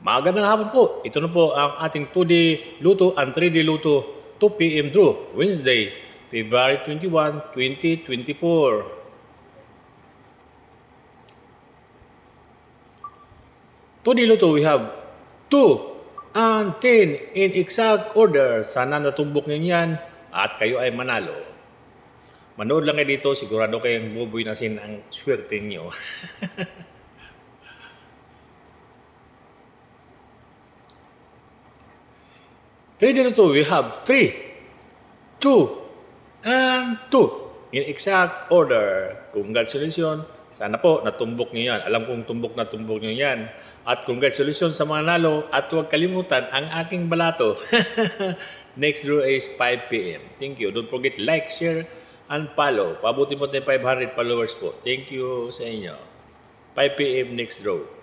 Magandang hapon po. Ito na po ang ating 2D Luto and 3D Luto 2 p.m. draw, Wednesday, February 21, 2024. 2D Luto, we have 2 and 10 in exact order. Sana natumbok nyo yan at kayo ay manalo. Manood lang kayo dito, sigurado kayong bubuy nasin ang swerte nyo. Three dito, we have 3, 2, and 2 in exact order. Congratulations. Sana po natumbok niyo yan. Alam kong tumbok na tumbok niyo yan. At congratulations sa mga nalo. At huwag kalimutan ang aking balato. Next draw is 5 p.m. Thank you. Don't forget like, share, and follow. Pabuti mo tayo 500 followers po. Thank you sa inyo. 5 p.m. next draw.